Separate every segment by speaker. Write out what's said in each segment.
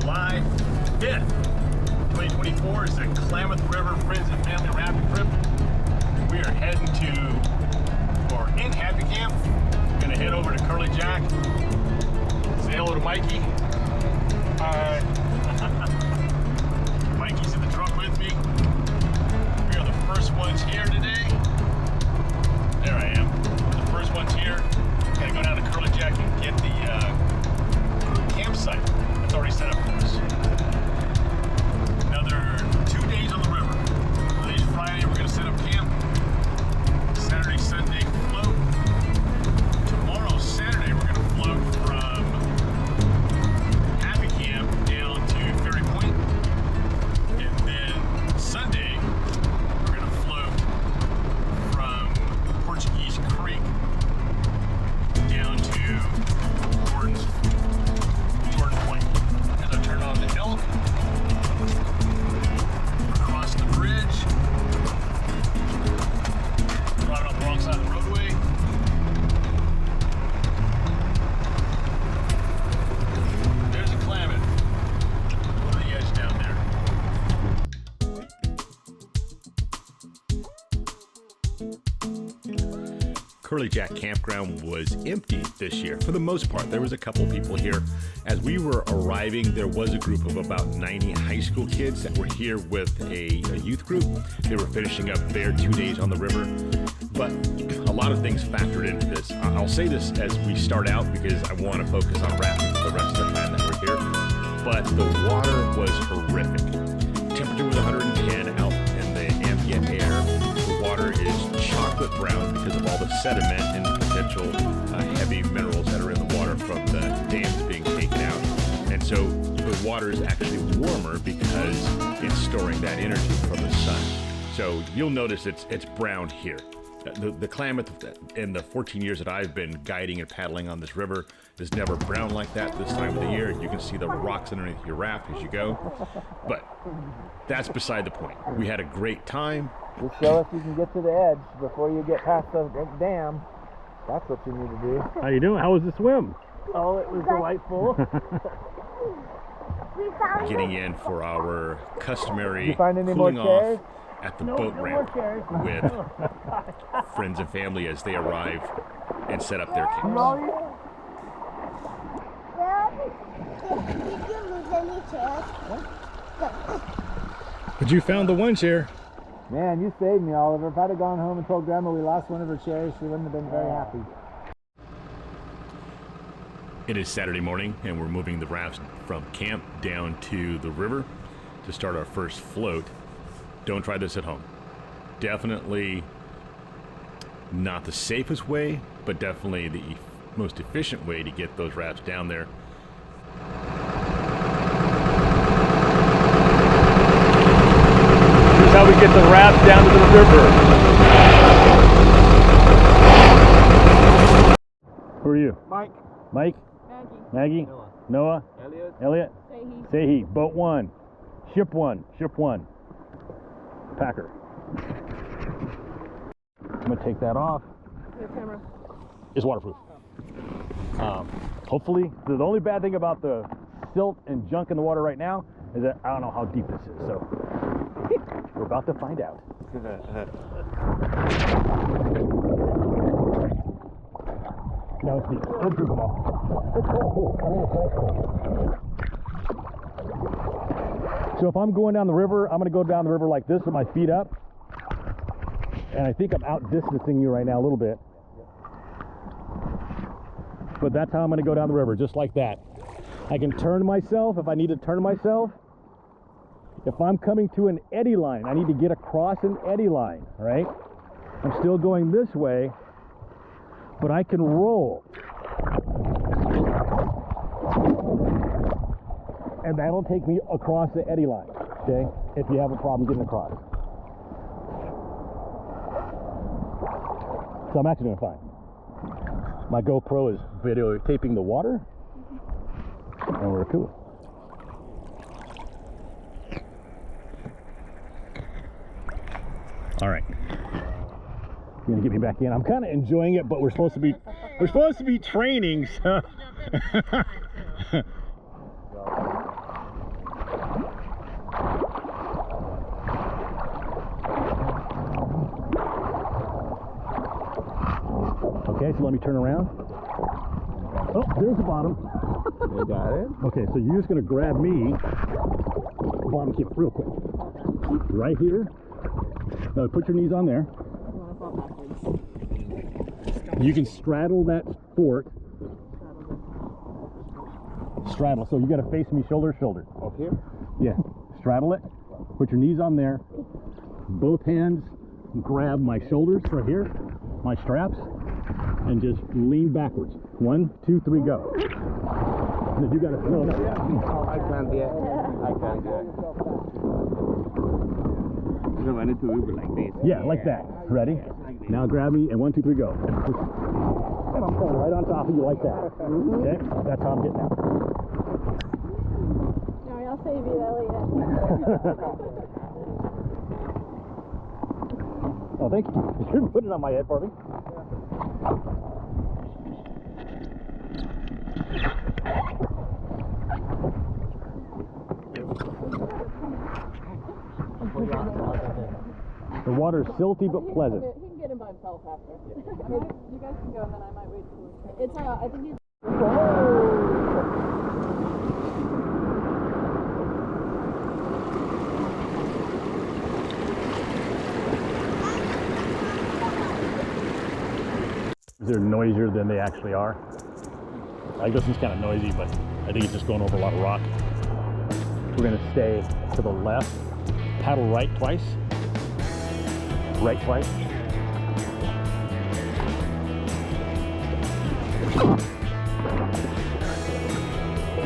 Speaker 1: July 5th, 2024 is the Klamath River Friends and Family Rafting Trip. We are heading to, or in Happy Camp. Gonna head over to Curly Jack. Say hello to Mikey. Hi. Mikey's in the truck with me. We are the first ones here today. There I am. The first ones here. Gotta go down to Curly Jack and get the campsite that's already set up for us. Another 2 days on the river. Today's Friday, we're gonna set up camp. Saturday, Sunday, float. Tomorrow, Saturday, we're gonna float from Happy Camp down to Ferry Point. And then Sunday, we're gonna float from Portuguese Creek down to Jordan Point. As I turn on the elk, across the bridge, driving on the wrong side of the roadway. There's a Klamath over the edge down there. Curly Jack Campground was empty this year for the most part. There was a couple people here. As we were arriving, there was a group of about 90 high school kids that were here with a youth group. They were finishing up their 2 days on the river, but a lot of things factored into this. I'll say this as we start out because I want to focus on rafting for the rest of the time that we're here, but the water was horrific. Temperature was 110 out in the ambient air. The water is chocolate brown because of all the sediment and potential heavy minerals that are in the water from the dams being taken out. And so the water is actually warmer because it's storing that energy from the sun. So you'll notice it's brown here. The Klamath in the 14 years that I've been guiding and paddling on this river is never brown like that this time of the year. You can see the rocks underneath your raft as you go. But that's beside the point. We had a great time.
Speaker 2: Just show us you can get to the edge before you get past the dam. That's what you need to do.
Speaker 3: How you doing? How was the swim?
Speaker 2: Oh, it was delightful.
Speaker 1: Getting in for our customary
Speaker 2: find any
Speaker 1: cooling
Speaker 2: more chairs?
Speaker 1: off at the boat ramp with friends and family as they arrive and set up their camps.
Speaker 4: Did you lose any chairs?
Speaker 3: But you found the one chair.
Speaker 2: Man, you saved me, Oliver. If I'd have gone home and told Grandma we lost one of her chairs, she wouldn't have been very happy.
Speaker 1: It is Saturday morning and we're moving the rafts from camp down to the river to start our first float. Don't try this at home. Definitely not the safest way, but definitely the most efficient way to get those rafts down there.
Speaker 3: Here's how we get the rafts down to the river. Who are you?
Speaker 2: Mike.
Speaker 3: Mike? Maggie? Noah? Elliot? Sehi. Boat one. Ship one. Packer. I'm gonna take that off.
Speaker 4: Your camera.
Speaker 3: It's waterproof. Hopefully, the only bad thing about the silt and junk in the water right now is that I don't know how deep this is, so we're about to find out. Now it's deep. Waterproof them all. So if I'm going down the river, I'm going to go down the river like this with my feet up. And I think I'm outdistancing you right now a little bit. But that's how I'm going to go down the river, just like that. I can turn myself if I need to turn myself. If I'm coming to an eddy line, I need to get across an eddy line, right? I'm still going this way, but I can roll. And that'll take me across the eddy line, okay? If you have a problem getting across. So I'm actually doing fine. My GoPro is videotaping the water, and we're cool. All right. You're gonna get me back in. I'm kind of enjoying it, but we're supposed to be training, so Okay, so let me turn around. Oh, there's the bottom.
Speaker 2: You got it?
Speaker 3: Okay, so you're just gonna grab me, bottom keep real quick. Right here. Now put your knees on there. You can straddle that fork. Straddle, so you gotta face me shoulder to shoulder.
Speaker 2: Up here?
Speaker 3: Yeah, straddle it. Put your knees on there. Both hands grab my shoulders right here, my straps, and just lean backwards. 1, 2, 3, go. And then you gotta, no.
Speaker 2: Oh, I can't yet. I can't do it. So I need to do it like this.
Speaker 3: Yeah, like that. Ready? Now grab me and 1, 2, 3, go. And I'm coming right on top of you like that. Okay? That's how I'm getting out.
Speaker 4: No, I'll save you, Elliot.
Speaker 3: Oh, thank you. You're putting it on my head for me. The water's silty but pleasant.
Speaker 5: He can get him by himself after. You guys can go, and then I might wait till it's. I think he's. They're noisier than they actually are. Like this one's kind of noisy, but I think it's just going over a lot of rock. We're gonna stay to the left, paddle right twice, right twice.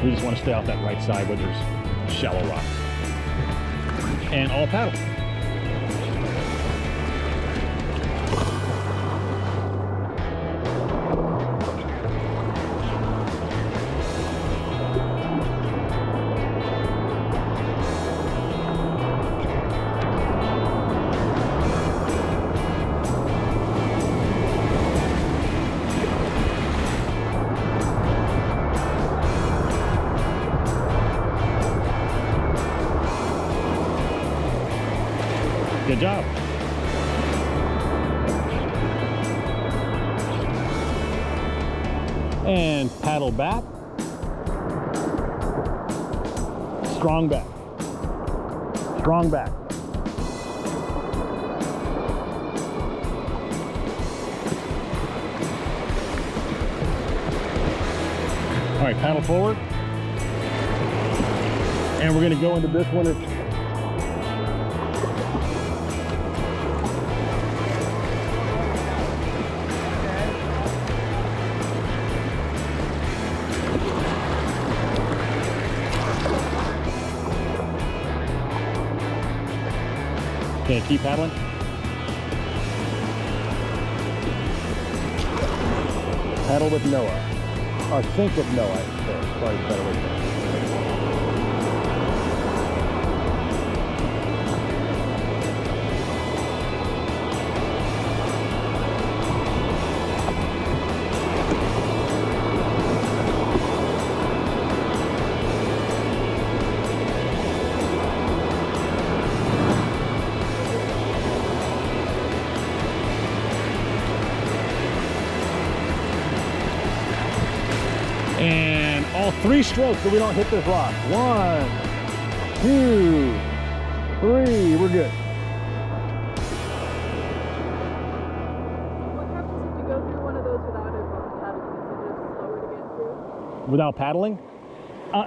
Speaker 5: We just want to stay off that right side where there's shallow rocks. And all paddle. Good job. And paddle back. Strong back. Strong back. All right, paddle forward. And we're going to go into this one. Okay, keep paddling. Paddle with Noah. Or sink with Noah. Sorry, better way to say it. And all 3 strokes so we don't hit this rock. 1, 2, 3. We're good. What happens if you go through one of those without it paddling? Is it just slower to get through?
Speaker 3: Without paddling?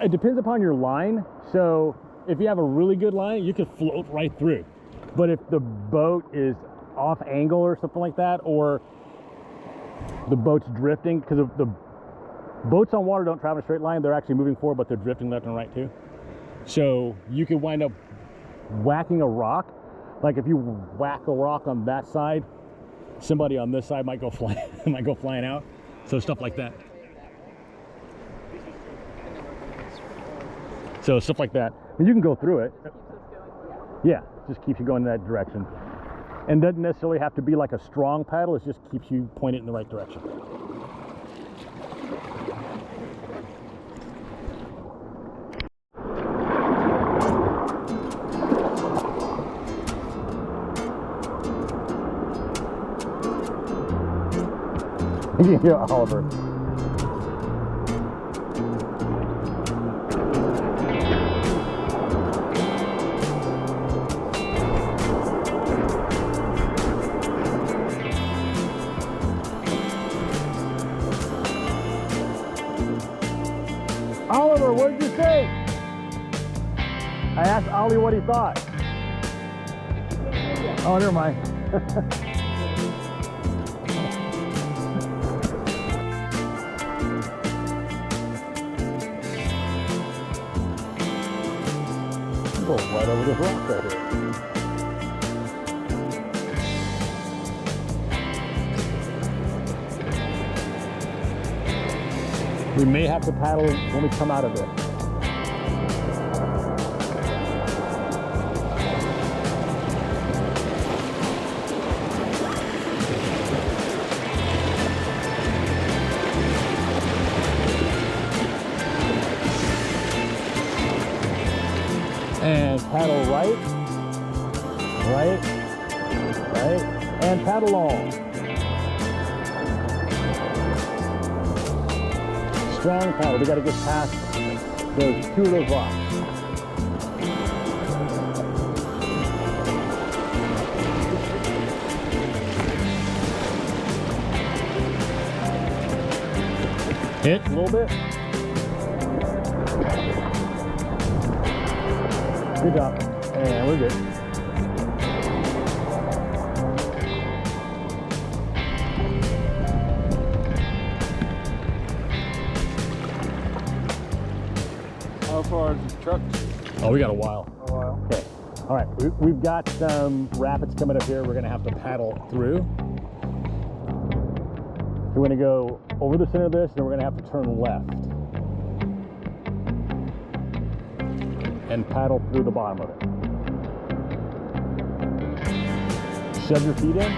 Speaker 3: It depends upon your line. So if you have a really good line, you can float right through. But if the boat is off angle or something like that, or the boat's drifting, because of the boats on water don't travel in a straight line, they're actually moving forward, but they're drifting left and right too. So you can wind up whacking a rock. Like if you whack a rock on that side, somebody on this side might go flying out. So stuff like that. So stuff like that. And you can go through it. Yeah, just keeps you going in that direction. And doesn't necessarily have to be like a strong paddle, it just keeps you pointed in the right direction. Yeah, Oliver. Oliver, what did you say? I asked Ollie what he thought. Oh, never mind. Go right over this rock right here. We may have to paddle when we come out of this. And paddle right, and paddle long. Strong paddle. We got to get past those two of those rocks. Hit a little bit. Good job. And we're good.
Speaker 2: How far is the truck?
Speaker 3: Oh, we got a while.
Speaker 2: A while.
Speaker 3: Okay. All right. We've got some rapids coming up here. We're going to have to paddle through. So we're going to go over the center of this, and we're going to have to turn left and paddle through the bottom of it. Shove your feet in.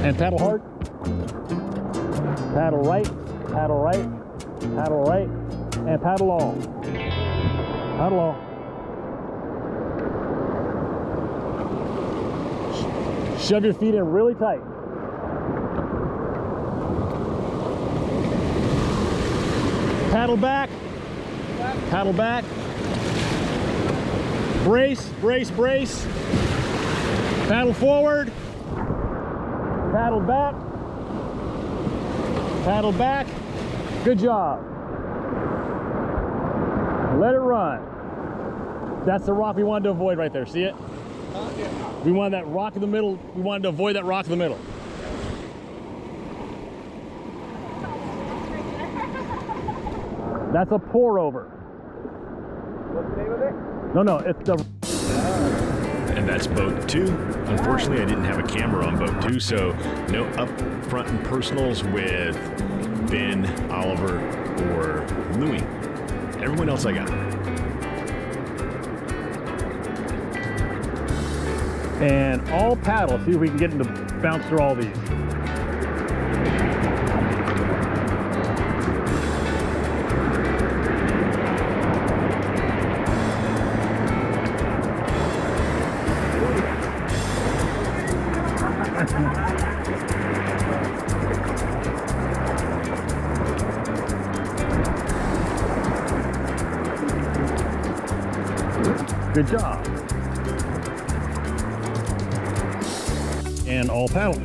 Speaker 3: And paddle hard. Paddle right, paddle right, paddle right, and paddle long. Paddle long. Shove your feet in really tight. Paddle back. Paddle back. Brace, brace, brace. Paddle forward. Paddle back. Paddle back. Good job. Let it run. That's the rock we wanted to avoid right there. See it? We wanted that rock in the middle. We wanted to avoid that rock in the middle. That's a pour over.
Speaker 2: What's the name of it?
Speaker 3: No, it's the...
Speaker 1: And that's boat 2. Unfortunately, I didn't have a camera on boat 2, so no up front and personals with Ben, Oliver, or Louie. Everyone else I got.
Speaker 3: And all paddle. See if we can get them to bounce through all these. Good job. And all paddle.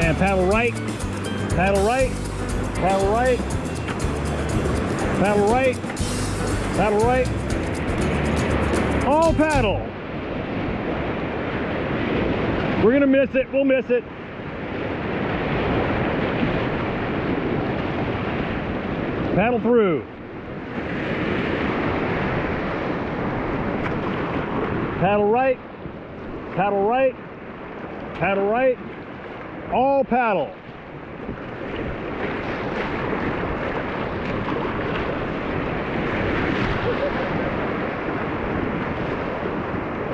Speaker 3: And paddle right, paddle right, paddle right, paddle right, paddle right.
Speaker 5: All paddle. We're gonna miss it. We'll miss it. Paddle through. Paddle right. Paddle right. Paddle right. All paddle.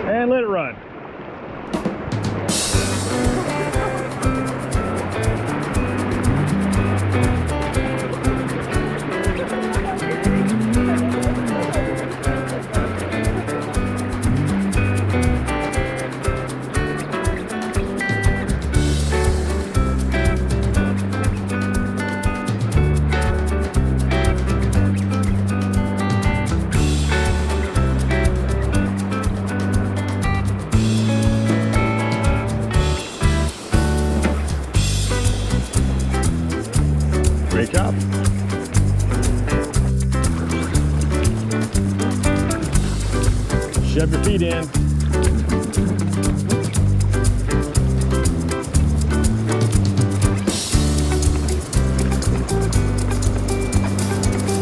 Speaker 5: And let it run. Great job. Shove your feet in.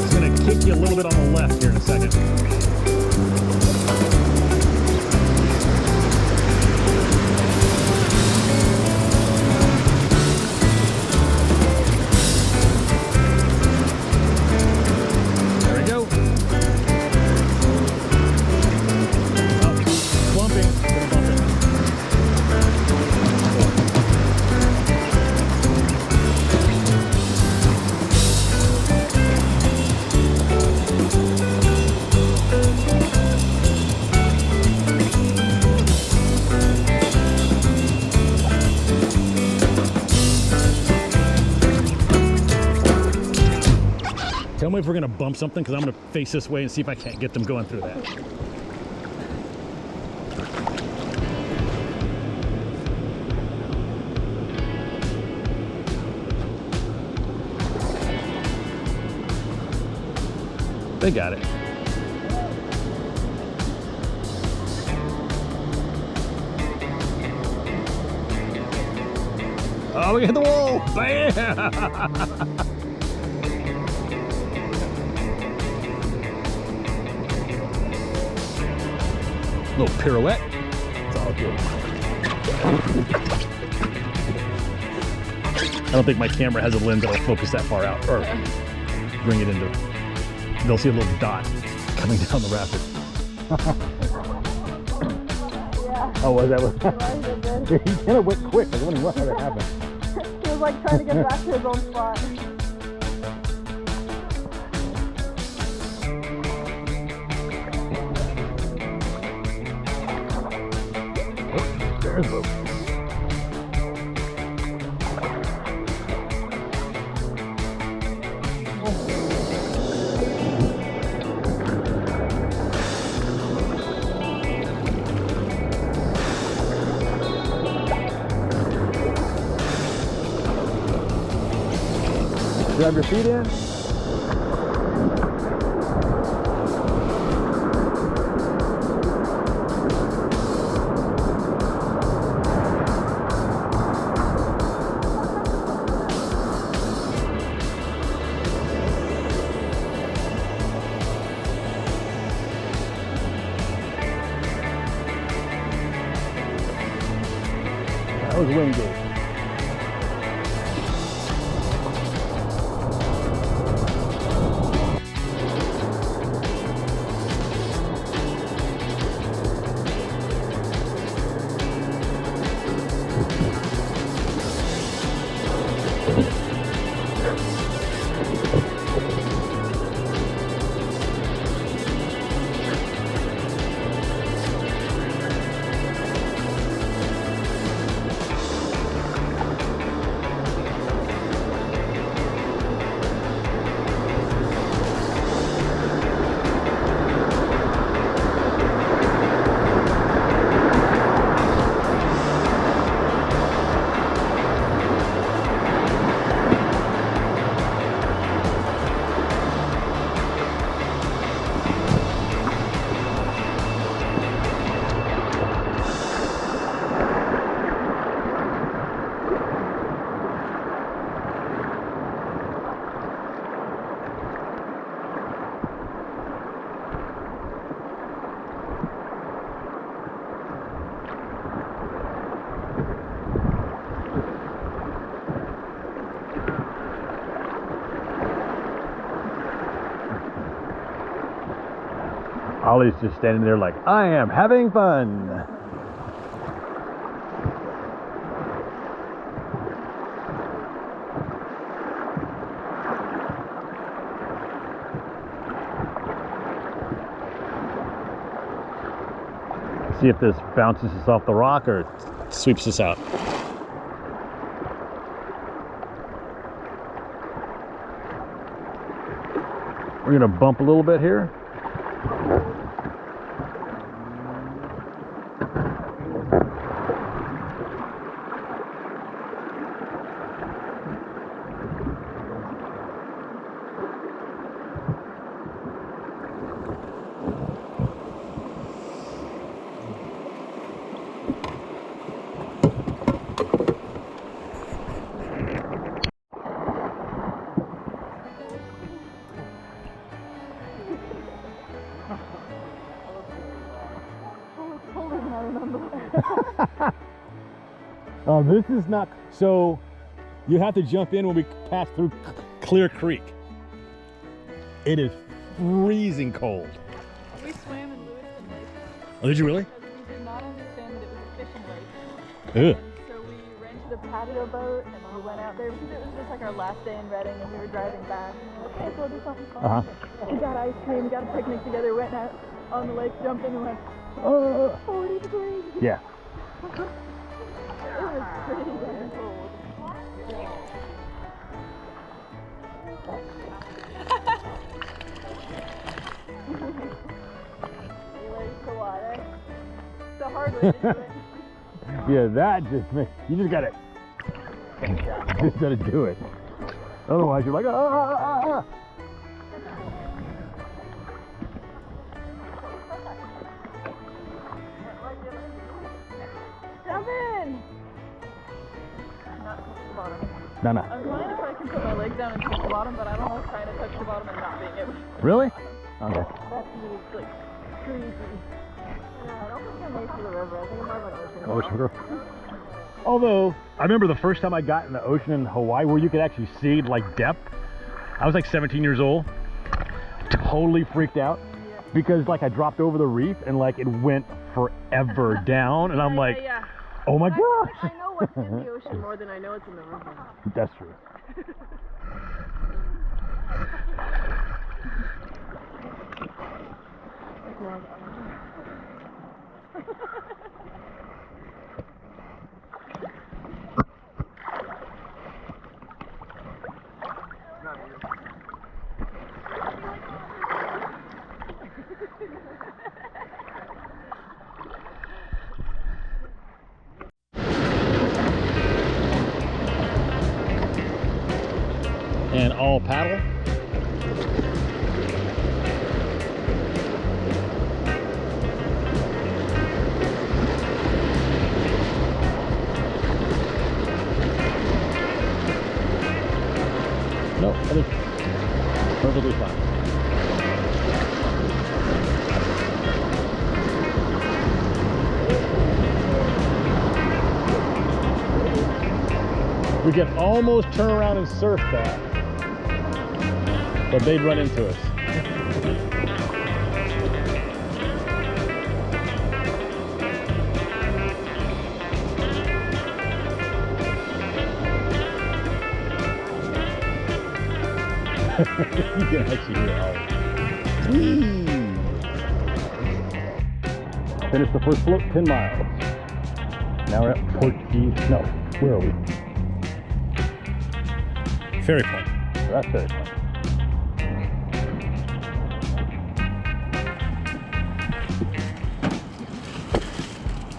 Speaker 5: It's gonna kick you a little bit on the left here in a second. Tell me if we're gonna bump something, because I'm gonna face this way and see if I can't get them going through that. They got it. Oh, we hit the wall! Bam! Little pirouette. It's all good. I don't think my camera has a lens that'll focus that far out or bring it into. They'll see a little dot coming down the rapid.
Speaker 4: Yeah.
Speaker 2: Oh, was that what?
Speaker 4: He
Speaker 2: He kind of went quick. I was wondering what had happened.
Speaker 4: was like trying to get back to his own spot.
Speaker 2: There's the. Grab your feet in. That was Wingate.
Speaker 3: Ollie's just standing there like, I am having fun. See if this bounces us off the rock or sweeps us out. We're gonna bump a little bit here. Oh, this is not, so you have to jump in when we pass through Clear Creek. It is freezing cold.
Speaker 6: We swam in Lewiston Lake.
Speaker 3: Oh, did you really?
Speaker 6: Because we did not understand that it was a fishing lake.
Speaker 3: Ugh.
Speaker 6: And so we rented a patio boat and we went out there because it was just like our last day in Reading and we were driving back. Okay, so we'll do something fun. We got ice cream, got a picnic together, went out on the lake, jumped in and went, 40 degrees.
Speaker 3: Yeah.
Speaker 6: It was pretty damn cold. You like the water? It's a hard way to do it.
Speaker 3: Yeah, that just makes, you just gotta do it. Otherwise you're like, ah.
Speaker 6: Jump in! Not touch the bottom.
Speaker 3: No.
Speaker 6: I'm fine if I can put my leg down and touch the bottom, but I don't like trying to touch the bottom and not being able to.
Speaker 3: Really? Okay.
Speaker 6: That seems like crazy. I don't think I'm made for the river. I think I'm more of an ocean.
Speaker 3: Ocean girl. Although, I remember the first time I got in the ocean in Hawaii where you could actually see like depth. I was like 17 years old. Totally freaked out because like I dropped over the reef and like it went forever down and I'm like, oh my gosh.
Speaker 6: I know what's in the ocean more than I know what's in the river.
Speaker 3: That's true. And all paddle. No, I think perfectly fine. We could almost turn around and surf that, but they'd run into us. You can actually hear all. Finished the first float, 10 miles. Now we're at Portuguese. No, where are we? Ferry Point. That's Ferry Point.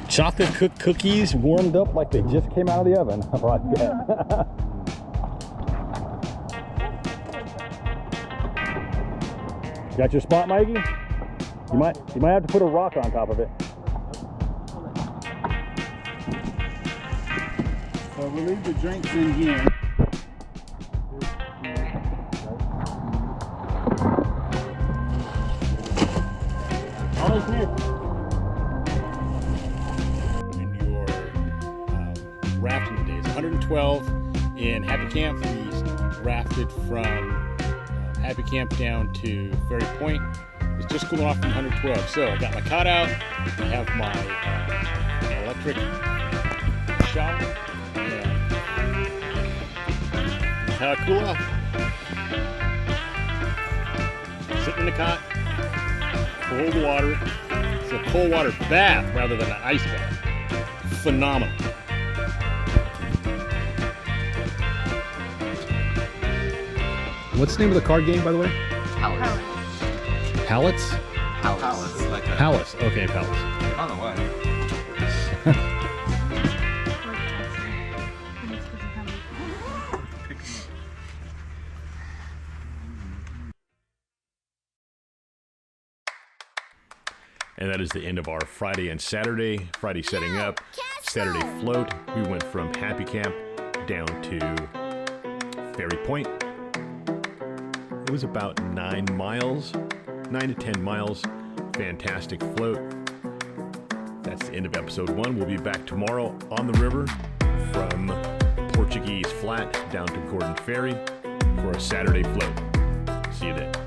Speaker 3: Chocolate cooked cookies warmed up like they just came out of the oven. Right there. Got your spot, Mikey? You might have to put a rock on top of it.
Speaker 2: So we'll leave the drinks in here.
Speaker 3: Almost here.
Speaker 1: In your rafting days, 112 in Happy Camp. We rafted from Happy Camp down to Ferry Point.
Speaker 5: It's just cooling off from 112. So I got my cot out. I have my electric shower. And how I cool off. Sitting in the cot, cold water. It's a cold water bath rather than an ice bath. Phenomenal.
Speaker 3: What's the name of the card game, by the way?
Speaker 7: Palace.
Speaker 3: Pallets?
Speaker 7: Palace. Like a,
Speaker 3: Palace. Okay, Palace.
Speaker 7: I don't know why.
Speaker 1: And that is the end of our Friday and Saturday. Friday setting up, Saturday float. We went from Happy Camp down to Ferry Point. It was about 9 to 10 miles. Fantastic float. That's the end of episode 1. We'll be back tomorrow on the river from Portuguese Flat down to Gordon Ferry for a Saturday float. See you then.